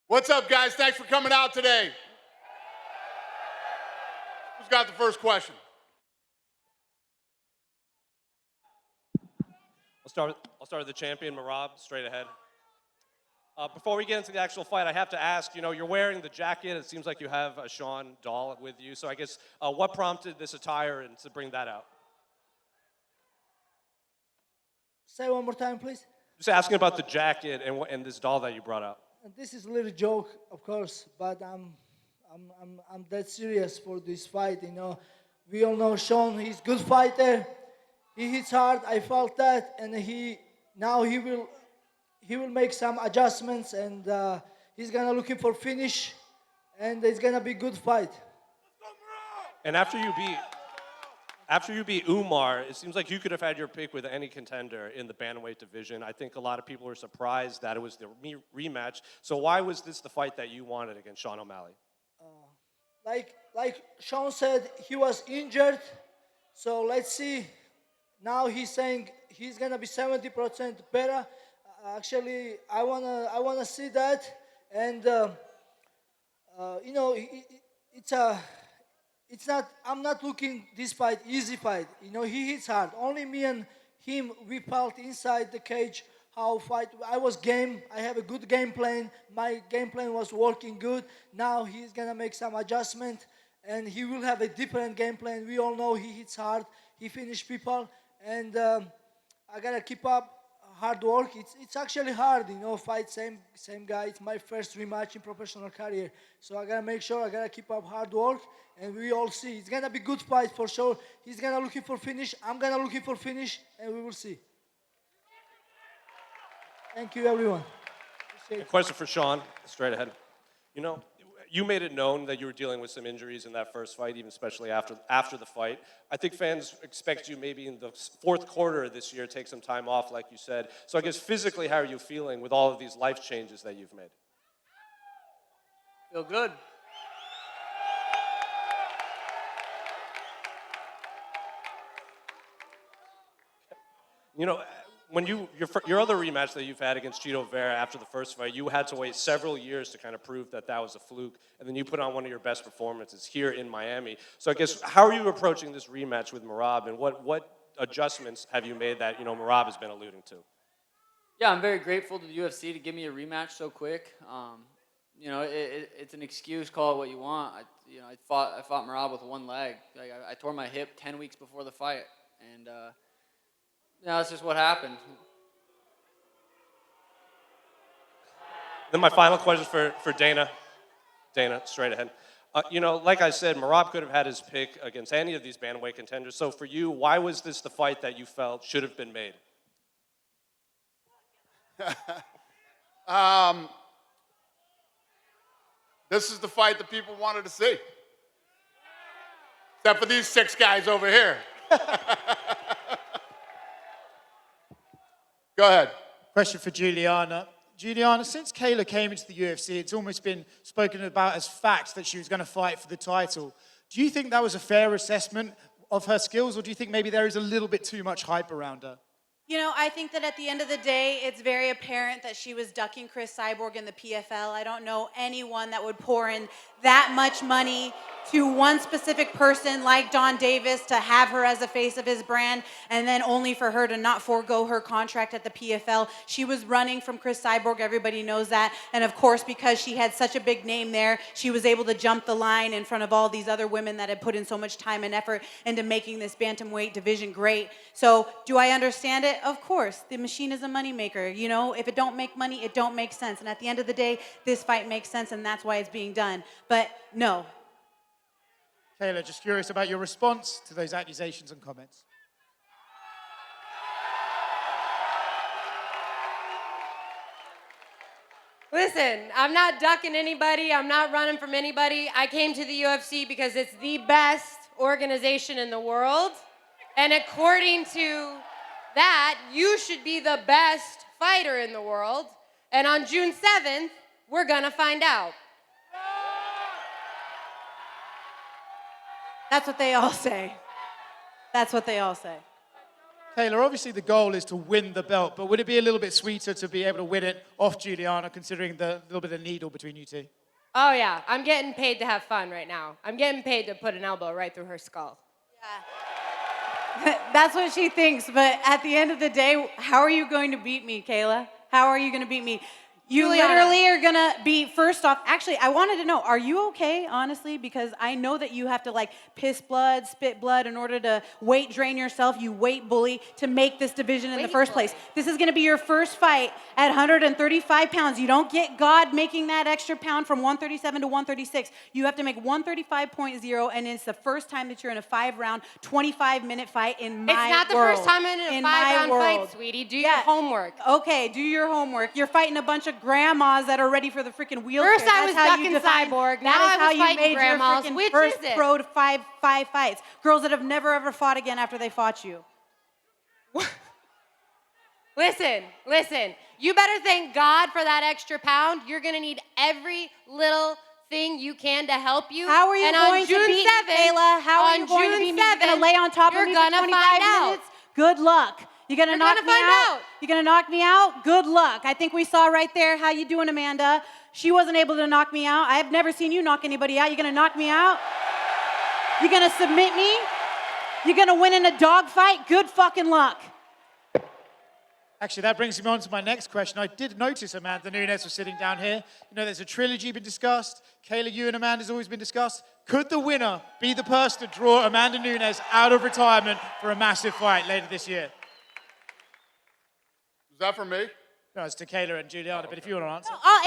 What's up, guys? Thanks for coming out today. Who's got the first question? I'll start with the champion, Merab, straight ahead. Before we get into the actual fight, I have to ask, you're wearing the jacket. It seems like you have a Sean doll with you. So I guess, what prompted this attire and to bring that out? Say one more time, please. Just asking about the jacket and this doll that you brought out. This is a little joke, of course, but I'm dead serious for this fight. We all know Sean. He's a good fighter. He hits hard. I felt that, and he will make some adjustments, and he's gonna looking for finish, and it's gonna be a good fight. And after you beat Umar, it seems like you could have had your pick with any contender in the bantamweight division. I think a lot of people were surprised that it was the rematch. So why was this the fight that you wanted against Sean O'Malley? Like Sean said, he was injured, so let's see. Now he's saying he's gonna be 70% better. Actually, I wanna see that, and it's not. I'm not looking this fight easy fight. He hits hard. Only me and him, we felt inside the cage how fight. I was game. I have a good game plan. My game plan was working good. Now he's gonna make some adjustment, and he will have a different game plan. We all know he hits hard. He finishes people, and I gotta keep up hard work. It's actually hard, fight same guy. It's my first rematch in professional career, so I gotta make sure I gotta keep up hard work. And we all see it's gonna be good fight for sure. He's gonna looking for finish. I'm gonna looking for finish, and we will see. Thank you, everyone. A question for Sean, straight ahead. You made it known that you were dealing with some injuries in that first fight, even especially after the fight. I think fans expect you maybe in the fourth quarter of this year take some time off, like you said. So I guess physically, how are you feeling with all of these life changes that you've made? Feel good. When your other rematch that you've had against Chito Vera after the first fight, you had to wait several years to kind of prove that was a fluke, and then you put on one of your best performances here in Miami. So I guess, how are you approaching this rematch with Merab, and what adjustments have you made that Merab has been alluding to? Yeah, I'm very grateful to the UFC to give me a rematch so quick. It's an excuse. Call it what you want. I fought Merab with one leg. I tore my hip 10 weeks before the fight, and that's just what happened. Then my final question for Dana. Dana, straight ahead. Like I said, Merab could have had his pick against any of these bantamweight contenders. So for you, why was this the fight that you felt should have been made? This is the fight that people wanted to see. Except for these 6 guys over here. Go ahead. Question for Julianna. Julianna, since Kayla came into the UFC, it's almost been spoken about as fact that she was going to fight for the title. Do you think that was a fair assessment of her skills, or do you think maybe there is a little bit too much hype around her? I think that at the end of the day, it's very apparent that she was ducking Chris Cyborg in the PFL. I don't know anyone that would pour in that much money to one specific person like Don Davis to have her as a face of his brand, and then only for her to not forego her contract at the PFL. She was running from Chris Cyborg, everybody knows that, and of course, because she had such a big name there, she was able to jump the line in front of all these other women that had put in so much time and effort into making this bantamweight division great. So, do I understand it? Of course. The machine is a moneymaker. If it don't make money, it don't make sense. And at the end of the day, this fight makes sense, and that's why it's being done. But no. Kayla, just curious about your response to those accusations and comments. Listen, I'm not ducking anybody. I'm not running from anybody. I came to the UFC because it's the best organization in the world. And according to that, you should be the best fighter in the world. And on June 7th, we're gonna find out. That's what they all say. That's what they all say. Kayla, obviously the goal is to win the belt, but would it be a little bit sweeter to be able to win it off Julianna, considering the little bit of needle between you two? Oh, yeah. I'm getting paid to have fun right now. I'm getting paid to put an elbow right through her skull. That's what she thinks, but at the end of the day, how are you going to beat me, Kayla? How are you going to beat me? You Julianna. literally are gonna be, first off, actually, I wanted to know, are you okay, honestly? Because I know that you have to like piss blood, spit blood in order to weight drain yourself, you weight bully, to make this division in the first place. This is gonna be your first fight at 135 pounds. You don't get God making that extra pound from 137 to 136. You have to make 135.0, and it's the first time that you're in a 5-round, 25-minute fight in my world. It's not the first time I'm in a 5-round fight, sweetie. Do your homework. Okay, do your homework. You're fighting a bunch of grandmas that are ready for the freaking wheelchair. First I was ducking Cyborg, now I was fighting grandmas. Which first is it? pro to five fights. Girls that have never ever fought again after they fought you. Listen. You better thank God for that extra pound. You're gonna need every little thing you can to help you. How are you and going on to June beat 7th, me, Kayla? How are you going to beat me? You're gonna lay on top of me for 25 minutes? Good luck. You're gonna knock me out? You're gonna knock me out? Good luck. I think we saw right there. How you doing, Amanda? She wasn't able to knock me out. I have never seen you knock anybody out. You're gonna knock me out? You're gonna submit me? You're gonna win in a dogfight? Good fucking luck. Actually, that brings me on to my next question. I did notice Amanda Nunes was sitting down here. You know, there's a trilogy been discussed. Kayla, you and Amanda's always been discussed. Could the winner be the person to draw Amanda Nunes out of retirement for a massive fight later this year? Is that for me? No, it's to Kayla and Julianna, but if you want to answer. No, I'll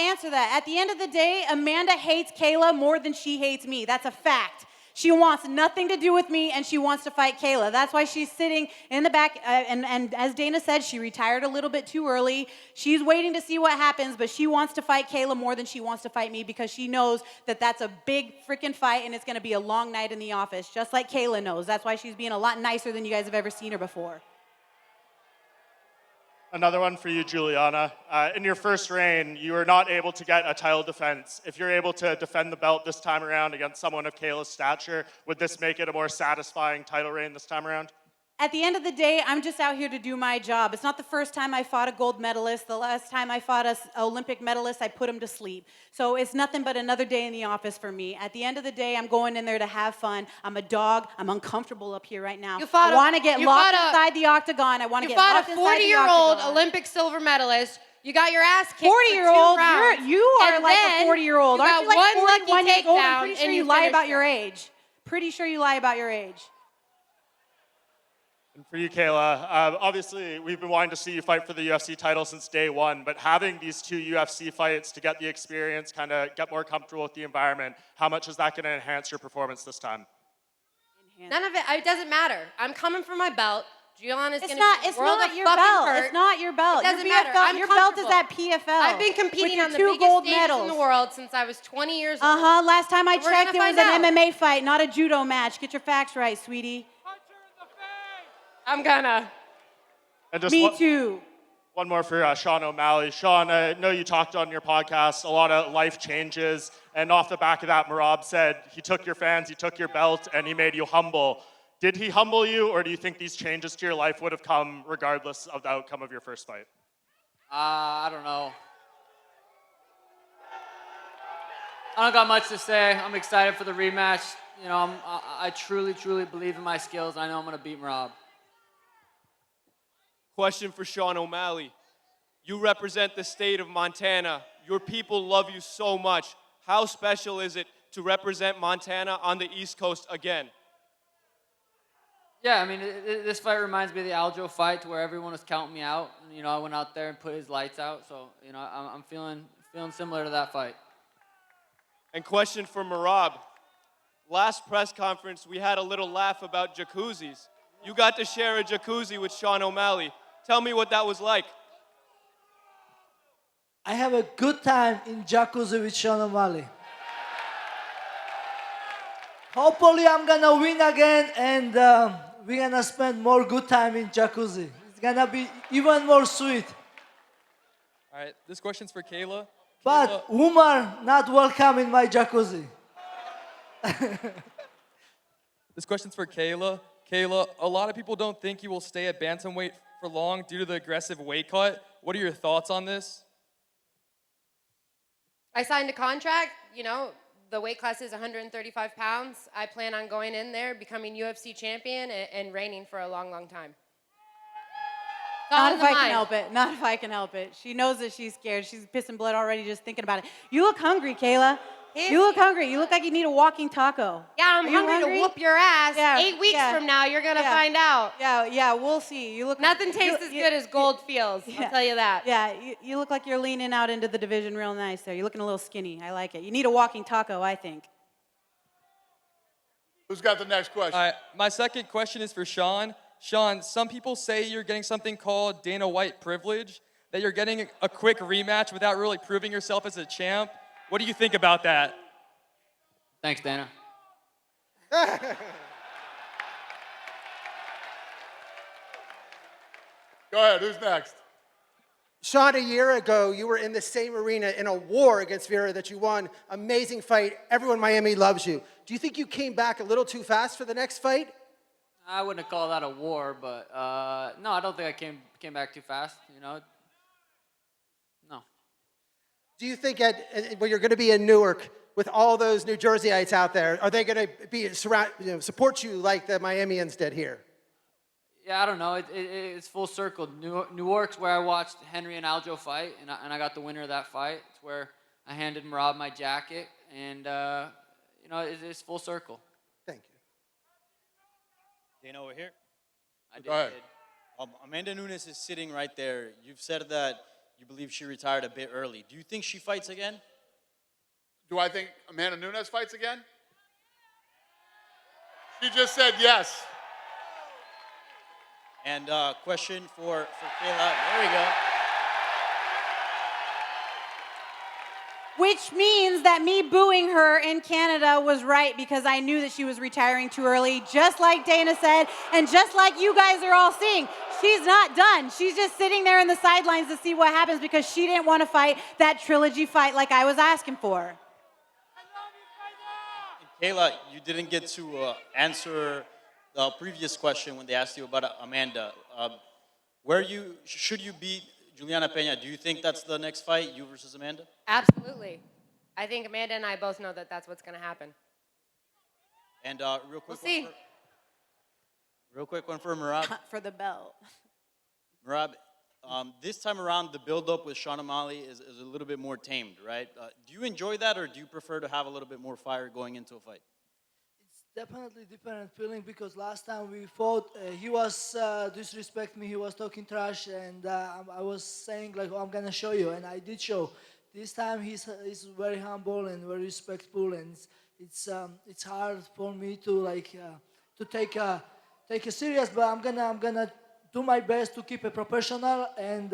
answer that. At the end of the day, Amanda hates Kayla more than she hates me. That's a fact. She wants nothing to do with me, and she wants to fight Kayla. That's why she's sitting in the back, and as Dana said, she retired a little bit too early. She's waiting to see what happens, but she wants to fight Kayla more than she wants to fight me because she knows that that's a big freaking fight, and it's going to be a long night in the office, just like Kayla knows. That's why she's being a lot nicer than you guys have ever seen her before. Another one for you, Julianna. In your first reign, you were not able to get a title defense. If you're able to defend the belt this time around against someone of Kayla's stature, would this make it a more satisfying title reign this time around? At the end of the day, I'm just out here to do my job. It's not the first time I fought a gold medalist. The last time I fought an Olympic medalist, I put him to sleep. So it's nothing but another day in the office for me. At the end of the day, I'm going in there to have fun. I'm a dog. I'm uncomfortable up here right now. I want to get locked inside the octagon. I want to get locked inside the octagon. You fought a 40-year-old Olympic silver medalist. You got your ass kicked 40-year-old? for 2 rounds. You are And like then a 40-year-old. you Aren't you got like one 41 lucky years old? I'm takedown, pretty sure and you you lie finished about your her. age. Pretty sure you lie about your age. And for you, Kayla, obviously we've been wanting to see you fight for the UFC title since day one, but having these 2 UFC fights to get the experience, kind of get more comfortable with the environment, how much is that going to enhance your performance this time? None of it doesn't matter. I'm coming for my belt. Gianna's It's going not. to It's not your belt. It's not your belt. It doesn't your matter. I'm Your belt is at comfortable. PFL. I've been competing with your on the 2 biggest gold stages medals in the world since I was 20 years old. Last time I And we're checked, it gonna was find an out. MMA fight, not a judo match. Get your facts right, sweetie. I'm gonna. And just Me too. one more for Sean O'Malley. Sean, I know you talked on your podcast a lot of life changes, and off the back of that, Merab said he took your fans, he took your belt, and he made you humble. Did he humble you, or do you think these changes to your life would have come regardless of the outcome of your first fight? I don't know. I don't got much to say. I'm excited for the rematch. You know, I truly, truly believe in my skills. I know I'm going to beat Merab. Question for Sean O'Malley. You represent the state of Montana. Your people love you so much. How special is it to represent Montana on the East Coast again? Yeah, I mean, this fight reminds me of the Aljo fight to where everyone was counting me out. And, you know, I went out there and put his lights out. So, you know, I'm feeling similar to that fight. And question for Merab. Last press conference, we had a little laugh about jacuzzis. You got to share a jacuzzi with Sean O'Malley. Tell me what that was like. I have a good time in jacuzzi with Sean O'Malley. Hopefully I'm gonna win again, and we're gonna spend more good time in jacuzzi. It's gonna be even more sweet. All right, this question's for Kayla. But Umar not welcome in my jacuzzi. This question's for Kayla. Kayla, a lot of people don't think you will stay at bantamweight for long due to the aggressive weight cut. What are your thoughts on this? I signed a contract, the weight class is 135 pounds. I plan on going in there, becoming UFC champion, and reigning for a long, long time. It's all Not in if the I can mind. help it. Not if I can help it. She knows that she's scared. She's pissing blood already just thinking about it. You look hungry, Kayla. You look hungry. You look like you need a walking taco. Yeah, I'm Are you hungry to whoop your ass. Yeah, 8 weeks yeah. from now, you're going to Yeah. find out. Yeah, we'll see. You look. Nothing tastes as good as gold feels. I'll tell you that. Yeah, you look like you're leaning out into the division real nice there. You're looking a little skinny. I like it. You need a walking taco, I think. Who's got the next question? All right, my second question is for Sean. Sean, some people say you're getting something called Dana White privilege, that you're getting a quick rematch without really proving yourself as a champ. What do you think about that? Thanks, Dana. Go ahead. Who's next? Sean, a year ago, you were in the same arena in a war against Vera that you won. Amazing fight. Everyone in Miami loves you. Do you think you came back a little too fast for the next fight? I wouldn't call that a war, but no, I don't think I came back too fast. No. Do you think when you're going to be in Newark with all those New Jerseyites out there, are they going to support you like the Miamians did here? Yeah, I don't know. It's full circle. Newark's where I watched Henry and Aljo fight, and I got the winner of that fight. It's where I handed Merab my jacket, and it's full circle. Thank you. Dana over here. Go ahead. Amanda Nunes is sitting right there. You've said that you believe she retired a bit early. Do you think she fights again? Do I think Amanda Nunes fights again? She just said yes. And question for Kayla. There we go. Which means that me booing her in Canada was right because I knew that she was retiring too early, just like Dana said, and just like you guys are all seeing. She's not done. She's just sitting there in the sidelines to see what happens because she didn't want to fight that trilogy fight like I was asking for. Kayla, you didn't get to answer the previous question when they asked you about Amanda. Should you beat Julianna Pena? Do you think that's the next fight, you versus Amanda? Absolutely. I think Amanda and I both know that that's what's going to happen. And real quick, We'll see. Real quick one for Merab. For the belt. Merab, this time around, the build-up with Sean O'Malley is a little bit more tamed, right? Do you enjoy that, or do you prefer to have a little bit more fire going into a fight? It's definitely different feeling because last time we fought, he was disrespect me. He was talking trash, and I was saying like, "Oh, I'm gonna show you," and I did show. This time he's very humble and very respectful, and it's hard for me to to take it serious. But I'm gonna do my best to keep it professional, and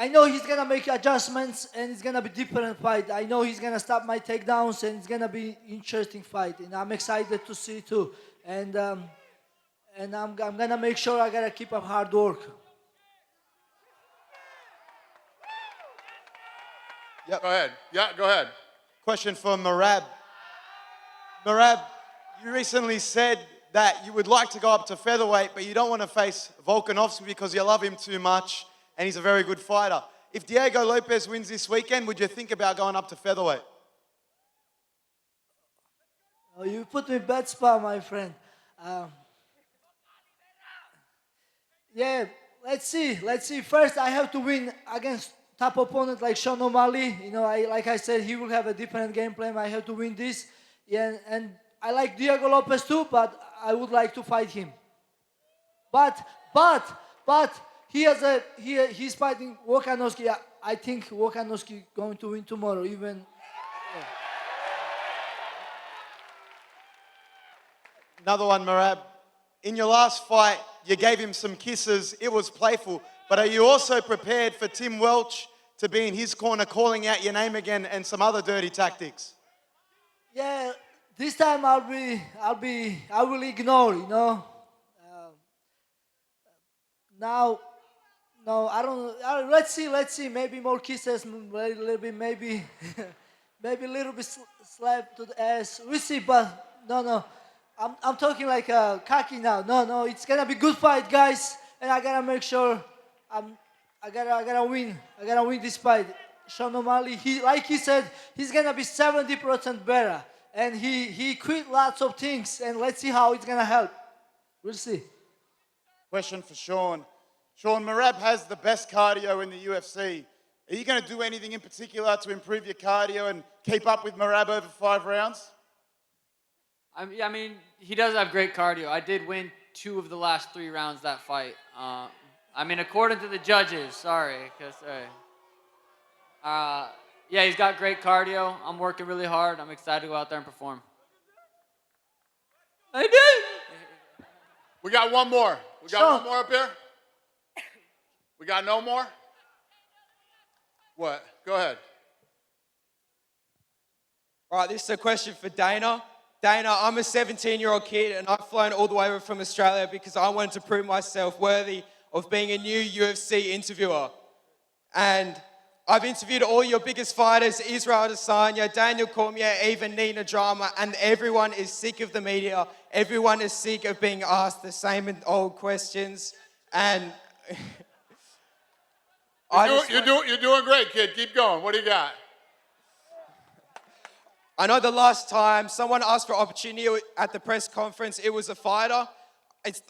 I know he's gonna make adjustments and it's gonna be different fight. I know he's gonna stop my takedowns and it's gonna be interesting fight, and I'm excited to see too. And I'm gonna make sure I gotta keep up hard work. Yep. Go ahead. Yeah, go ahead. Question for Merab. Merab, you recently said that you would like to go up to featherweight, but you don't want to face Volkanovski because you love him too much, and he's a very good fighter. If Diego Lopez wins this weekend, would you think about going up to featherweight? Oh, you put me in bad spot, my friend. Yeah, let's see. First, I have to win against top opponent like Sean O'Malley. Like I said, he will have a different game plan. I have to win this. Yeah, and I like Diego Lopez too, but I would like to fight him. But he's fighting Volkanovski. I think Volkanovski going to win tomorrow. Even. Yeah. Another one, Merab. In your last fight, you gave him some kisses. It was playful. But are you also prepared for Tim Welch to be in his corner calling out your name again and some other dirty tactics? Yeah, this time I will ignore, now, no, I don't. Let's see. Maybe more kisses, a little bit, maybe a little bit slap to the ass. We see, but no. I'm talking like cocky now. No, it's gonna be good fight, guys, and I gotta make sure I gotta win. I gotta win this fight. Sean O'Malley, like he said, he's gonna be 70% better, and he quit lots of things, and let's see how it's gonna help. We'll see. Question for Sean. Sean, Merab has the best cardio in the UFC. Are you going to do anything in particular to improve your cardio and keep up with Merab over 5 rounds? I mean, he does have great cardio. I did win 2 of the last 3 rounds that fight. I mean, according to the judges, sorry. Yeah, he's got great cardio. I'm working really hard. I'm excited to go out there and perform. I did. We got one more. We got one more up here? We got no more? What? Go ahead. All right, this is a question for Dana. Dana, I'm a 17-year-old kid, and I've flown all the way over from Australia because I wanted to prove myself worthy of being a new UFC interviewer. And I've interviewed all your biggest fighters, Israel Adesanya, Daniel Cormier, even Nina Drama, and everyone is sick of the media. Everyone is sick of being asked the same old questions. And You're doing great, kid. Keep going. What do you got? I know the last time someone asked for opportunity at the press conference, it was a fighter.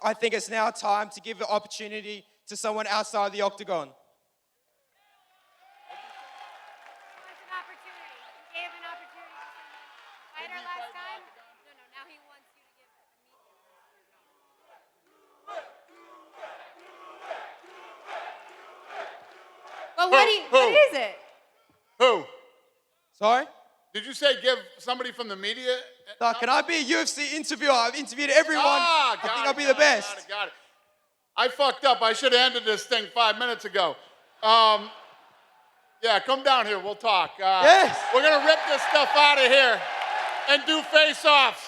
I think it's now time to give the opportunity to someone outside the octagon. But what is it? Who? Sorry? Did you say give somebody from the media? Can I be a UFC interviewer? I've interviewed everyone. I think I'll be the best. Got it. I fucked up. I should have ended this thing 5 minutes ago. Yeah, come down here. We'll talk. Yes. We're going to rip this stuff out of here and do face-offs.